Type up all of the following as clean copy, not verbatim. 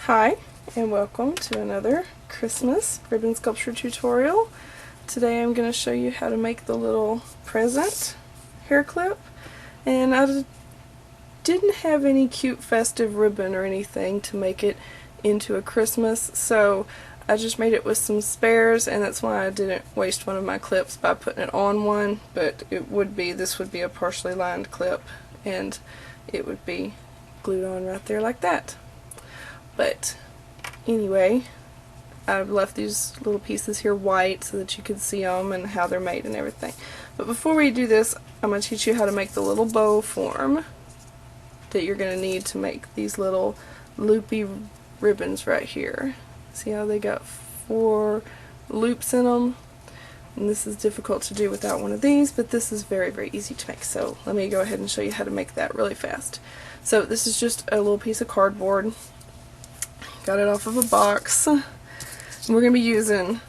Hi, and welcome to another Christmas ribbon sculpture tutorial. Today I'm going to show you how to make the little present hair clip, and I didn't have any cute festive ribbon or anything to make it into a Christmas, so I just made it with some spares, and that's why I didn't waste one of my clips by putting it on one, but this would be a partially lined clip, and it would be glued on right there like that. But anyway, I've left these little pieces here white so that you can see them and how they're made and everything. But before we do this, I'm going to teach you how to make the little bow form that you're going to need to make these little loopy ribbons right here. See how they got 4 loops in them? And this is difficult to do without one of these, but this is very, very easy to make. So let me go ahead and show you how to make that really fast. So this is just a little piece of cardboard. Got it off of a box. And we're going to be using,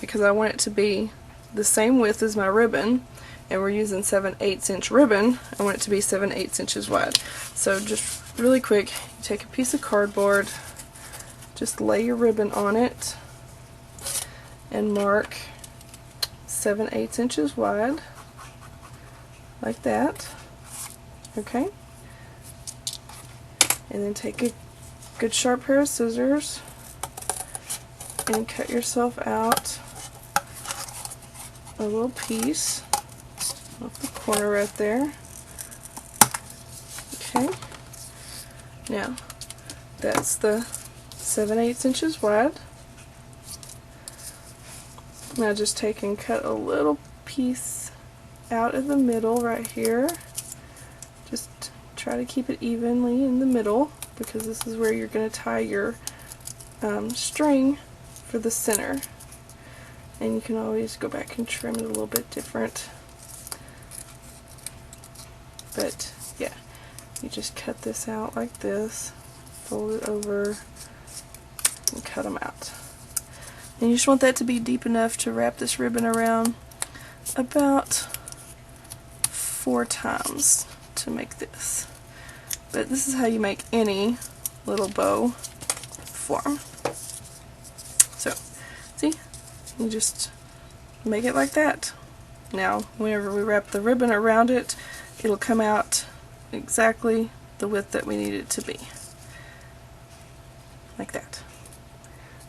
because I want it to be the same width as my ribbon, and we're using 7/8 inch ribbon, I want it to be 7/8 inches wide. So just really quick, you take a piece of cardboard, just lay your ribbon on it, and mark 7/8 inches wide, like that. Okay? And then take a good sharp pair of scissors and cut yourself out a little piece off the corner right there. Okay, now that's the 7/8 inches wide. Now just take and cut a little piece out of the middle right here. Just try to keep it evenly in the middle, because this is where you're going to tie your string for the center. And you can always go back and trim it a little bit different. But yeah, you just cut this out like this, fold it over, and cut them out. And you just want that to be deep enough to wrap this ribbon around about 4 times to make this. But this is how you make any little bow form. So, see? You just make it like that. Now, whenever we wrap the ribbon around it, it'll come out exactly the width that we need it to be. Like that.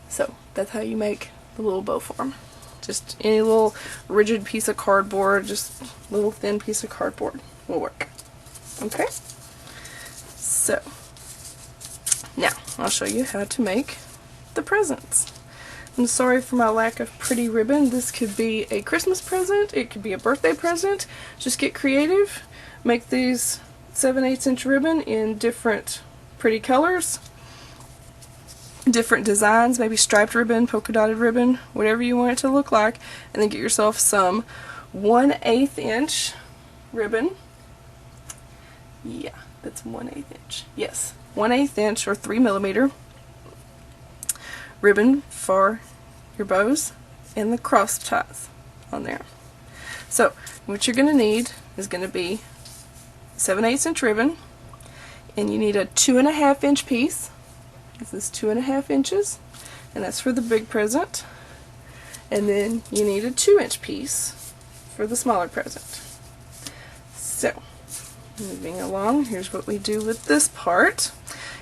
So, that's how you make the little bow form. Just any little rigid piece of cardboard, just a little thin piece of cardboard will work. Okay? So, now I'll show you how to make the presents. I'm sorry for my lack of pretty ribbon. This could be a Christmas present, it could be a birthday present. Just get creative. Make these 7/8 inch ribbon in different pretty colors, different designs, maybe striped ribbon, polka dotted ribbon, whatever you want it to look like, and then get yourself some 1/8 inch ribbon. Yeah. That's 1/8 inch. Yes, 1/8 inch or 3mm ribbon for your bows and the cross ties on there. So what you're going to need is going to be 7/8 inch ribbon, and you need a 2.5 inch piece. This is 2.5 inches, and that's for the big present. And then you need a 2-inch piece for the smaller present. So moving along, here's what we do with this part.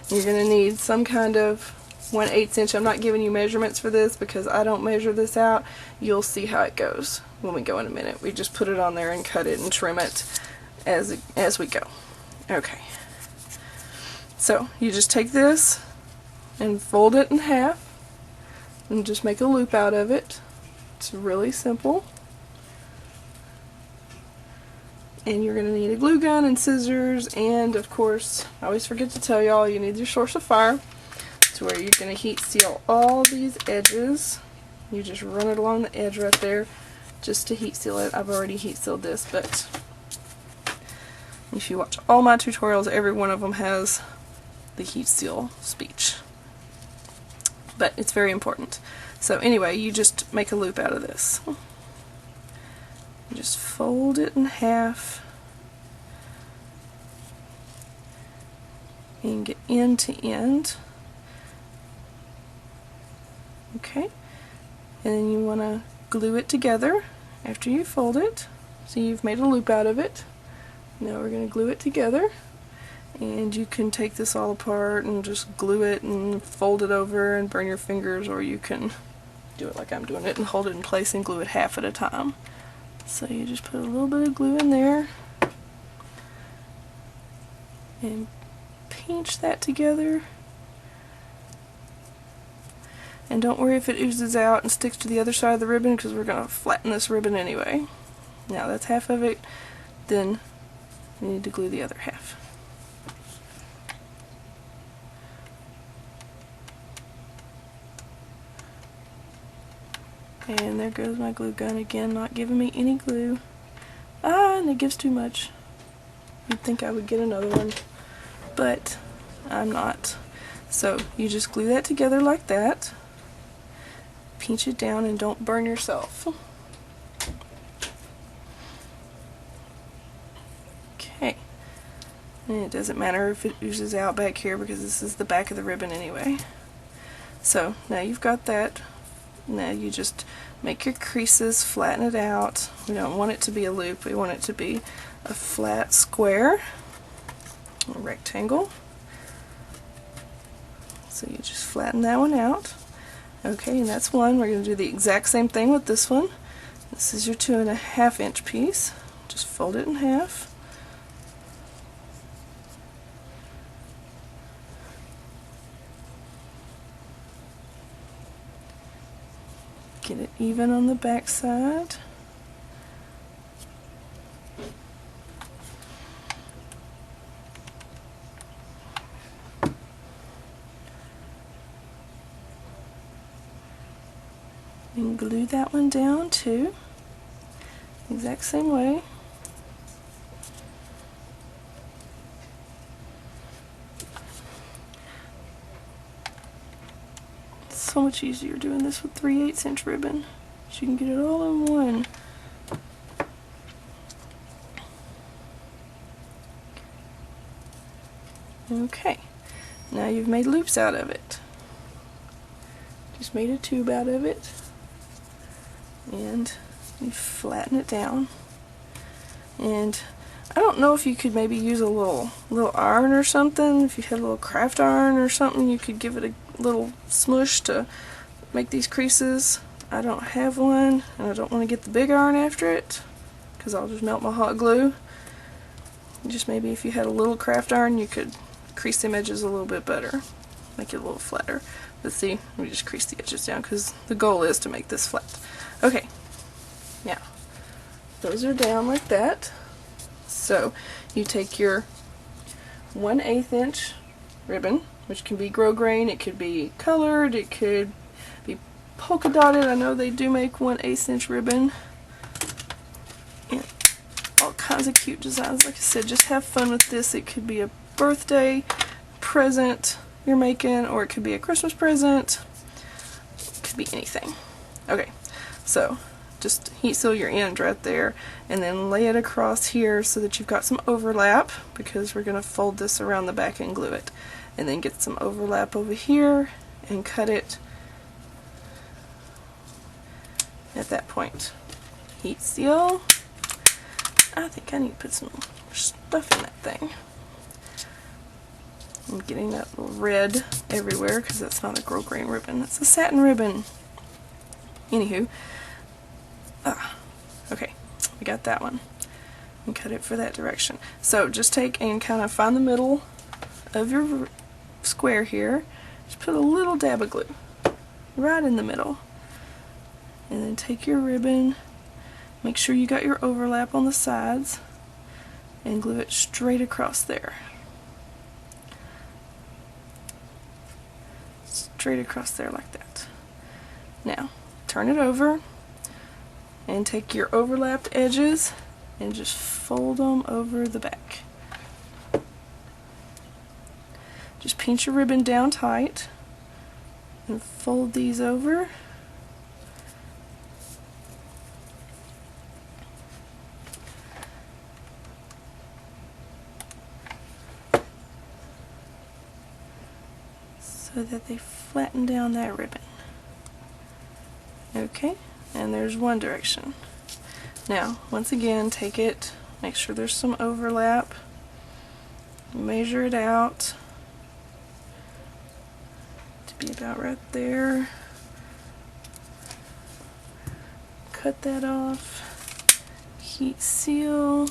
You're going to need some kind of 1/8 inch. I'm not giving you measurements for this because I don't measure this out. You'll see how it goes when we go in a minute. We just put it on there and cut it and trim it as we go. Okay. So you just take this and fold it in half and just make a loop out of it. It's really simple. And you're going to need a glue gun and scissors, and of course, I always forget to tell y'all, you need your source of fire. It's where you're going to heat seal all these edges. You just run it along the edge right there just to heat seal it. I've already heat sealed this, but if you watch all my tutorials, every one of them has the heat seal speech. But it's very important. So anyway, you just make a loop out of this. Just fold it in half and get end to end. Okay, and then you want to glue it together after you fold it. So you've made a loop out of it. Now we're going to glue it together, and you can take this all apart and just glue it and fold it over and burn your fingers, or you can do it like I'm doing it and hold it in place and glue it half at a time. So you just put a little bit of glue in there and pinch that together. And don't worry if it oozes out and sticks to the other side of the ribbon, because we're going to flatten this ribbon anyway. Now that's half of it, then you need to glue the other half. And there goes my glue gun again, not giving me any glue. And it gives too much. You'd think I would get another one, but I'm not. So you just glue that together like that. Pinch it down and don't burn yourself. Okay. And it doesn't matter if it oozes out back here, because this is the back of the ribbon anyway. So now you've got that. Now you just make your creases, flatten it out. We don't want it to be a loop, we want it to be a flat square, a rectangle. So you just flatten that one out. Okay, and that's one. We're going to do the exact same thing with this one. This is your 2.5 inch piece. Just fold it in half. Get it even on the back side. And glue that one down too, exact same way. It's so much easier doing this with 3/8 inch ribbon, so you can get it all in one. Okay, now you've made loops out of it. Just made a tube out of it. And you flatten it down, and I don't know if you could maybe use a little iron or something. If you had a little craft iron or something, you could give it a little smush to make these creases. I don't have one, and I don't want to get the big iron after it, because I'll just melt my hot glue. Just maybe if you had a little craft iron, you could crease them edges a little bit better, make it a little flatter. But see, we just crease the edges down, because the goal is to make this flat. Okay, now those are down like that. So you take your 1/8 inch ribbon, which can be grosgrain, it could be colored, it could be polka dotted. I know they do make 1/8 inch ribbon. And all kinds of cute designs. Like I said, just have fun with this. It could be a birthday present you're making, or it could be a Christmas present. It could be anything. Okay. So just heat seal your end right there, and then lay it across here so that you've got some overlap, because we're going to fold this around the back and glue it. And then get some overlap over here and cut it at that point. Heat seal. I think I need to put some stuff in that thing. I'm getting that little red everywhere because that's not a grosgrain ribbon, that's a satin ribbon. Anywho, okay, we got that one. And cut it for that direction. So just take and kind of find the middle of your square here. Just put a little dab of glue right in the middle. And then take your ribbon, make sure you got your overlap on the sides, and glue it straight across there. Straight across there like that. Now, turn it over and take your overlapped edges and just fold them over the back. Just pinch your ribbon down tight and fold these over. So that they flatten down that ribbon. Okay, and there's one direction. Now, once again, take it, make sure there's some overlap, measure it out to be about right there. Cut that off, heat seal,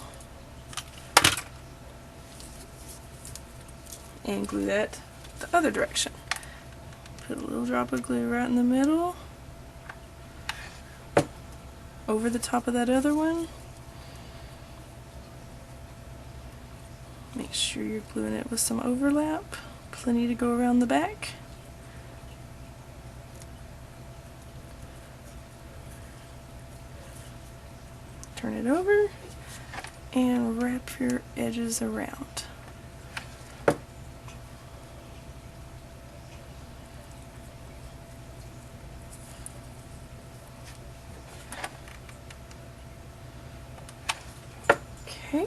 and glue that the other direction. Put a little drop of glue right in the middle, over the top of that other one. Make sure you're gluing it with some overlap, plenty to go around the back. Turn it over and wrap your edges around. Okay.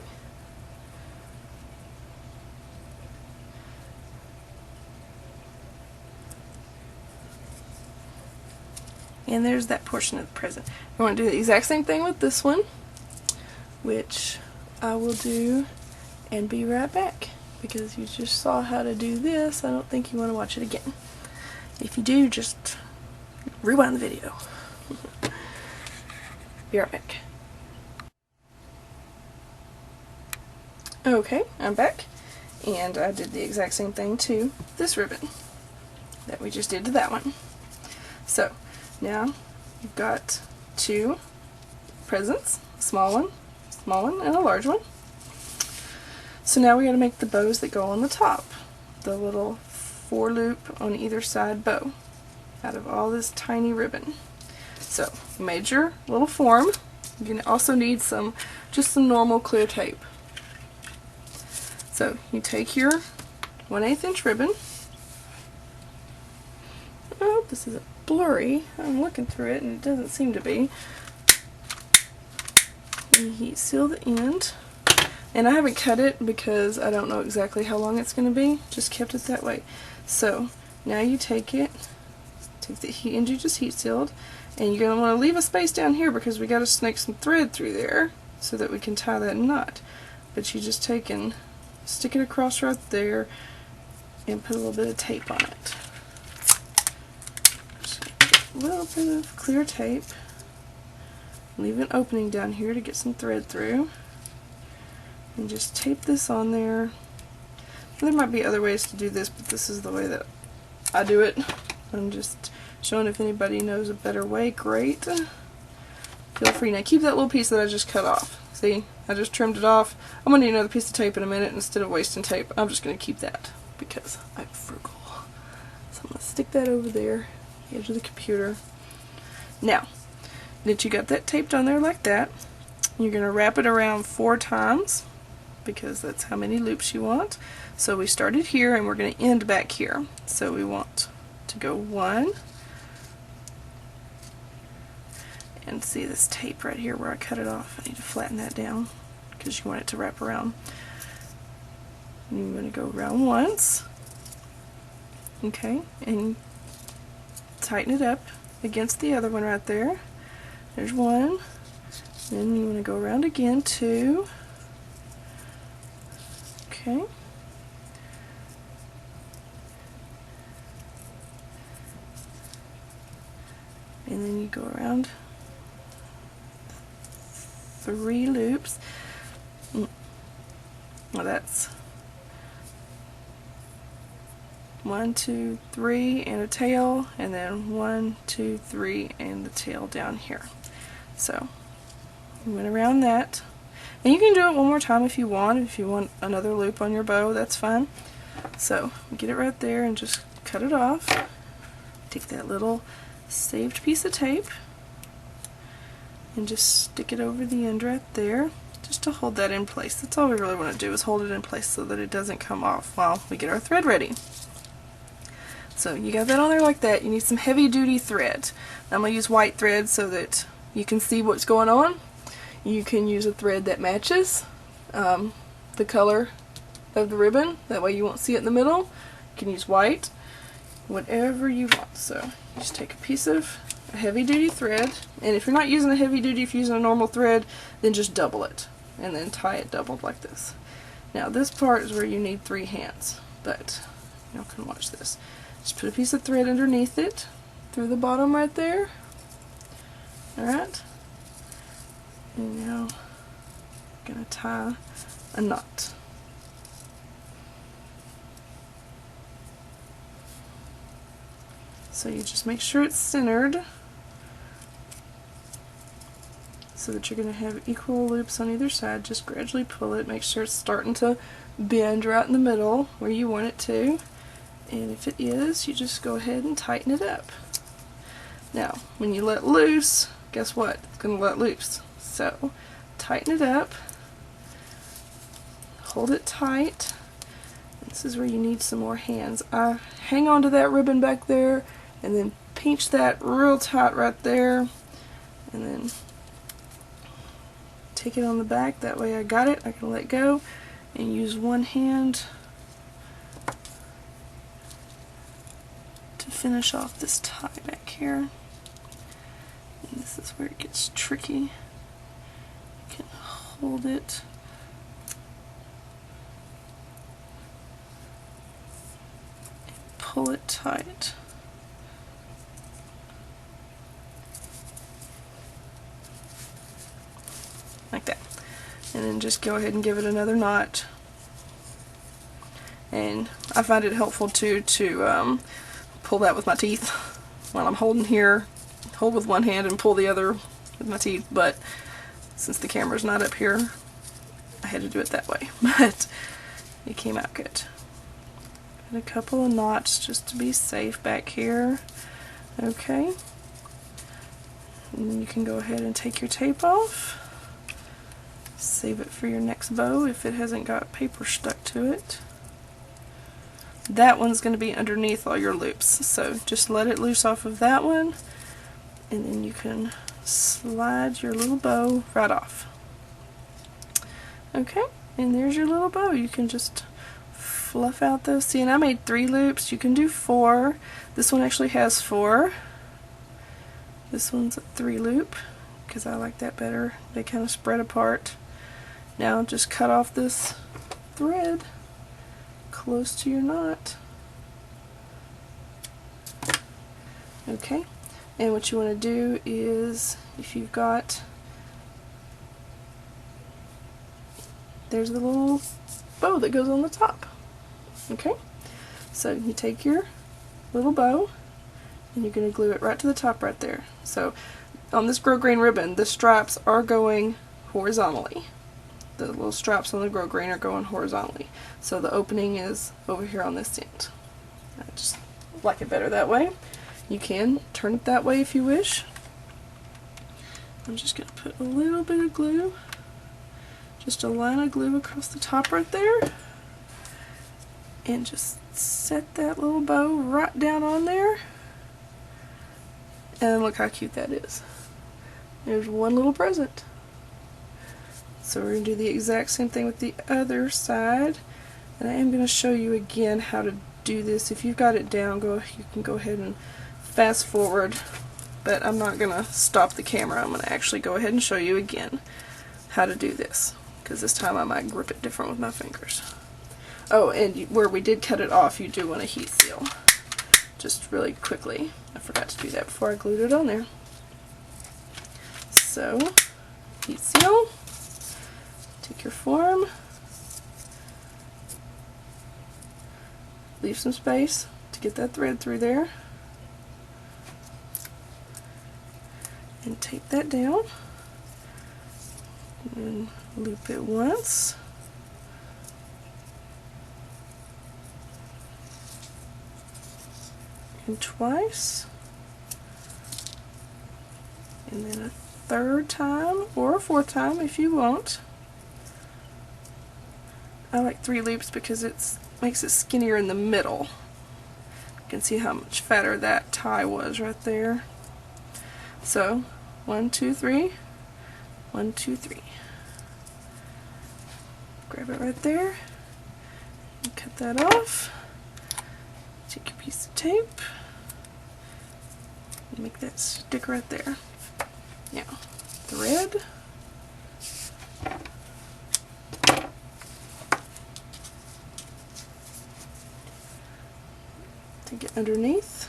And there's that portion of the present. We're going to do the exact same thing with this one, which I will do and be right back, because you just saw how to do this. I don't think you want to watch it again. If you do, just rewind the video. Be right back. Okay, I'm back, and I did the exact same thing to this ribbon that we just did to that one. So now you've got two presents, a small one, and a large one. So now we got to make the bows that go on the top, the little 4-loop on either side bow out of all this tiny ribbon. So you made your little form. You're going to also need just some normal clear tape. So you take your 1/8 inch ribbon. Oh, this is blurry. I'm looking through it and it doesn't seem to be. And heat seal the end. And I haven't cut it because I don't know exactly how long it's going to be. Just kept it that way. So now you take it, take the heat end you just heat sealed, and you're going to want to leave a space down here because we got to snake some thread through there so that we can tie that knot. But you just take and stick it across right there and put a little bit of tape on it. Just a little bit of clear tape. Leave an opening down here to get some thread through. And just tape this on there. There might be other ways to do this, but this is the way that I do it. I'm just showing if anybody knows a better way. Great. Feel free. Now keep that little piece that I just cut off. See, I just trimmed it off. I'm going to need another piece of tape in a minute. Instead of wasting tape, I'm just going to keep that because I'm frugal. So I'm going to stick that over there, the edge of the computer. Now that you got that taped on there like that, you're going to wrap it around 4 times because that's how many loops you want. So we started here and we're going to end back here. So we want to go 1, and see this tape right here where I cut it off. I need to flatten that down because you want it to wrap around. And you're going to go around once, okay, and tighten it up against the other one right there. There's 1. Then you want to go around again, 2. Okay. And then you go around 3 loops. Well, that's 1, 2, 3 and a tail, and then 1, 2, 3 and the tail down here. So we went around that, and you can do it one more time if you want. If you want another loop on your bow, that's fine. So get it right there and just cut it off. Take that little saved piece of tape and just stick it over the end right there, just to hold that in place. That's all we really want to do, is hold it in place so that it doesn't come off while we get our thread ready. So you got that on there like that. You need some heavy duty thread. I'm going to use white thread so that you can see what's going on. You can use a thread that matches the color of the ribbon. That way you won't see it in the middle. You can use white, whatever you want. So Just take a piece of a heavy duty thread, and if you're not using a heavy duty, if you're using a normal thread, then just double it and then tie it doubled like this. Now this part is where you need 3 hands, but y'all can watch this. Just put a piece of thread underneath it through the bottom right there. Alright, and now I'm going to tie a knot. So you just make sure it's centered so that you're going to have equal loops on either side. Just gradually pull it, make sure it's starting to bend right in the middle where you want it to, and if it is, you just go ahead and tighten it up. Now when you let loose, guess what? It's going to let loose. So tighten it up, hold it tight. This is where you need some more hands. Hang on to that ribbon back there and then pinch that real tight right there, and then take it on the back. That way I got it. I can let go and use one hand to finish off this tie back here. And this is where it gets tricky. You can hold it and pull it tight. Like that. And then just go ahead and give it another knot. And I find it helpful too to pull that with my teeth while I'm holding here. Hold with one hand and pull the other with my teeth, but since the camera's not up here, I had to do it that way. But it came out good. And a couple of knots just to be safe back here. Okay. And then you can go ahead and take your tape off. Save it for your next bow if it hasn't got paper stuck to it. That one's going to be underneath all your loops, so just let it loose off of that one, and then you can slide your little bow right off. Okay, and there's your little bow. You can just fluff out those. See, and I made 3 loops. You can do 4. This one actually has 4. This one's a 3 loop because I like that better. They kind of spread apart. Now just cut off this thread close to your knot. Okay, and what you want to do is, if you've got, there's the little bow that goes on the top. Okay, so you take your little bow and you're going to glue it right to the top right there. So on this grosgrain ribbon, the stripes are going horizontally. The little straps on the grosgrain are going horizontally. So the opening is over here on this end. I just like it better that way. You can turn it that way if you wish. I'm just going to put a little bit of glue, just a line of glue across the top right there, and just set that little bow right down on there. And look how cute that is. There's one little present. So we're going to do the exact same thing with the other side, and I am going to show you again how to do this. If you've got it down, you can go ahead and fast forward, but I'm not going to stop the camera. I'm going to actually go ahead and show you again how to do this, because this time I might grip it different with my fingers. Oh, and where we did cut it off, you do want to heat seal. Just really quickly. I forgot to do that before I glued it on there. So, heat seal. Take your form, leave some space to get that thread through there, and tape that down, and loop it once, and twice, and then a 3rd time, or a 4th time if you want. I like 3 loops because it makes it skinnier in the middle. You can see how much fatter that tie was right there. So 1, 2, 3, 1, 2, 3. Grab it right there and cut that off. Take your piece of tape, Make that stick right there. Now, thread. Take it underneath.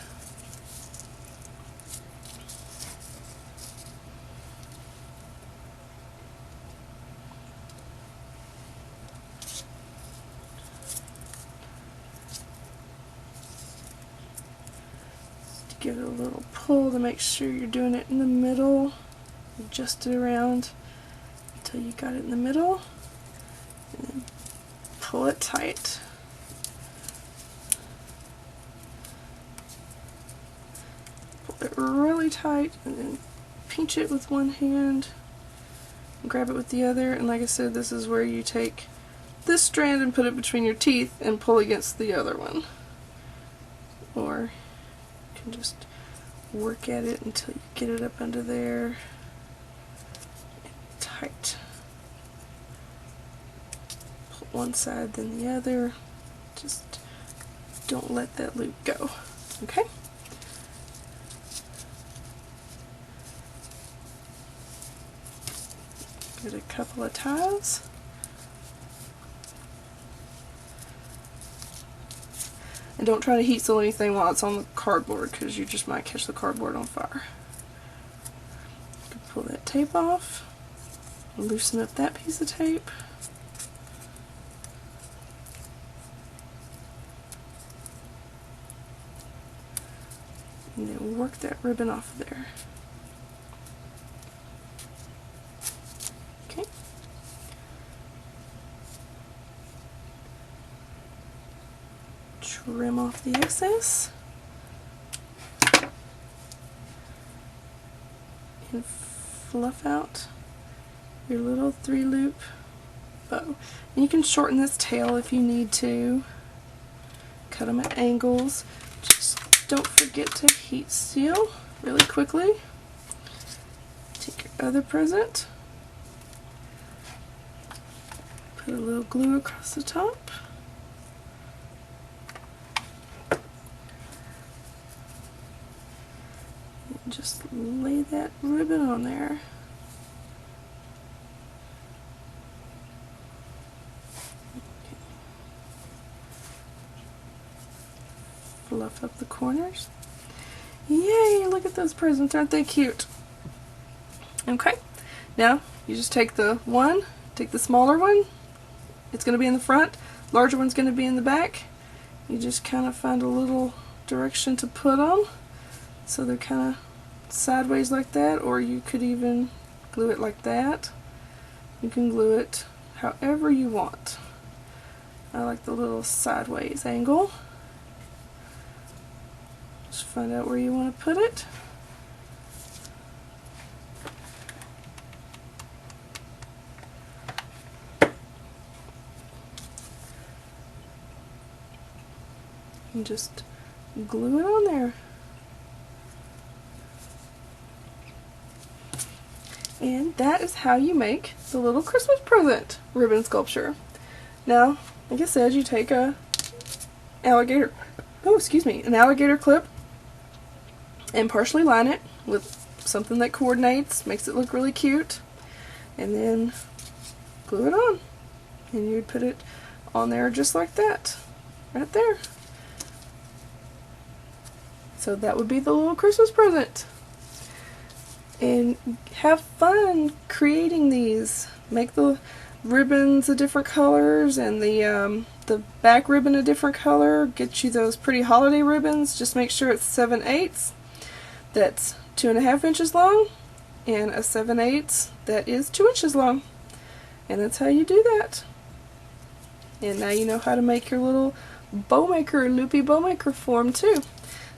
Give it a little pull to make sure you're doing it in the middle. Adjust it around until you got it in the middle, and then pull it tight. Pull it really tight, and then pinch it with one hand, grab it with the other, and like I said, this is where you take this strand and put it between your teeth and pull against the other one. Or you can just work at it until you get it up under there. Tight. Pull one side then the other. Just don't let that loop go. Okay? Get a couple of ties. And don't try to heat seal anything while it's on the cardboard, because you just might catch the cardboard on fire. Pull that tape off. Loosen up that piece of tape. And then work that ribbon off of there. Okay. Trim off the excess. And fluff out your little 3-loop bow. And you can shorten this tail if you need to. Cut them at angles. Just don't forget to heat seal really quickly. Take your other present. Put a little glue across the top. And just lay that ribbon on there. Fluff up the corners. Yay, look at those presents, aren't they cute? Okay, now you just take the smaller one, it's going to be in the front, larger one's going to be in the back. You just kind of find a little direction to put them so they're kind of sideways like that, or you could even glue it like that. You can glue it however you want. I like the little sideways angle. Just find out where you want to put it. And just glue it on there. And that is how you make the little Christmas present ribbon sculpture. Now, like I said, you take an alligator clip and partially line it with something that coordinates, makes it look really cute, and then glue it on. And you would put it on there just like that, right there. So that would be the little Christmas present. And have fun creating these. Make the ribbons of different colors and the back ribbon a different color. Get you those pretty holiday ribbons. Just make sure it's 7/8. That's 2.5 inches long, and a 7/8 that is 2 inches long. And that's how you do that. And now you know how to make your little bow maker, loopy bow maker form too.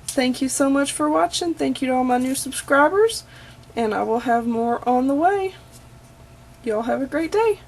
Thank you so much for watching. Thank you to all my new subscribers, and I will have more on the way. Y'all have a great day.